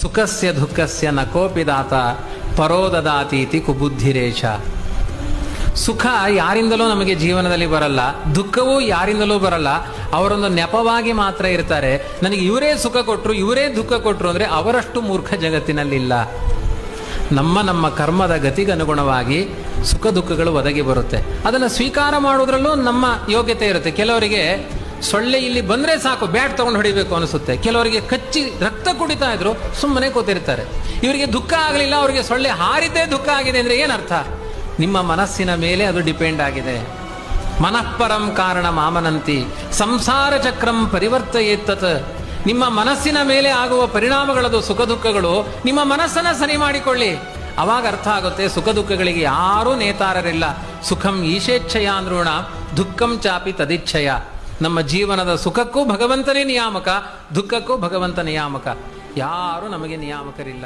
ಸುಖಸ್ಯ ದುಃಖಸ್ಯ ನ ಕೋಪಿ ದಾತ ಪರೋದದಾತೀತಿ ಕುಬುದ್ಧಿರೇಶ. ಸುಖ ಯಾರಿಂದಲೂ ನಮಗೆ ಜೀವನದಲ್ಲಿ ಬರಲ್ಲ, ದುಃಖವೂ ಯಾರಿಂದಲೂ ಬರಲ್ಲ. ಅವರೊಂದು ನೆಪವಾಗಿ ಮಾತ್ರ ಇರ್ತಾರೆ. ನನಗೆ ಇವರೇ ಸುಖ ಕೊಟ್ಟರು, ಇವರೇ ದುಃಖ ಕೊಟ್ಟರು ಅಂದರೆ ಅವರಷ್ಟು ಮೂರ್ಖ ಜಗತ್ತಿನಲ್ಲಿಲ್ಲ. ನಮ್ಮ ಕರ್ಮದ ಗತಿಗನುಗುಣವಾಗಿ ಸುಖ ದುಃಖಗಳು ಒದಗಿ ಬರುತ್ತೆ. ಅದನ್ನು ಸ್ವೀಕಾರ ಮಾಡೋದ್ರಲ್ಲೂ ನಮ್ಮ ಯೋಗ್ಯತೆ ಇರುತ್ತೆ. ಕೆಲವರಿಗೆ ಸೊಳ್ಳೆ ಇಲ್ಲಿ ಬಂದರೆ ಸಾಕು ಬ್ಯಾಟ್ ತಗೊಂಡು ಹೊಡಿಬೇಕು ಅನಿಸುತ್ತೆ. ಕೆಲವರಿಗೆ ಕಚ್ಚಿ ರಕ್ತ ಕುಡಿತಾ ಇದ್ರು ಸುಮ್ಮನೆ ಕೂತಿರ್ತಾರೆ. ಇವರಿಗೆ ದುಃಖ ಆಗಲಿಲ್ಲ, ಅವರಿಗೆ ಸೊಳ್ಳೆ ಹಾರಿದ್ದೇ ದುಃಖ ಆಗಿದೆ ಅಂದರೆ ಏನರ್ಥ? ನಿಮ್ಮ ಮನಸ್ಸಿನ ಮೇಲೆ ಅದು ಡಿಪೆಂಡ್ ಆಗಿದೆ. ಮನಃಪರಂ ಕಾರಣ ಮಾಮನಂತಿ ಸಂಸಾರ ಚಕ್ರಂ ಪರಿವರ್ತಯೇತ್ತತ್. ನಿಮ್ಮ ಮನಸ್ಸಿನ ಮೇಲೆ ಆಗುವ ಪರಿಣಾಮಗಳದು ಸುಖ ದುಃಖಗಳು. ನಿಮ್ಮ ಮನಸ್ಸನ್ನ ಸರಿ ಮಾಡಿಕೊಳ್ಳಿ, ಅವಾಗ ಅರ್ಥ ಆಗುತ್ತೆ ಸುಖ ದುಃಖಗಳಿಗೆ ಯಾರೂ ನೇತಾರರಿಲ್ಲ. ಸುಖಂ ಈಶೇಚ್ಛಯ ನೃಣ ದುಃಖಂ ಚಾಪಿ ತದಿಚ್ಛಯ. ನಮ್ಮ ಜೀವನದ ಸುಖಕ್ಕೂ ಭಗವಂತನೇ ನಿಯಾಮಕ, ದುಃಖಕ್ಕೂ ಭಗವಂತ ನಿಯಾಮಕ. ಯಾರೂ ನಮಗೆ ನಿಯಾಮಕರಿಲ್ಲ.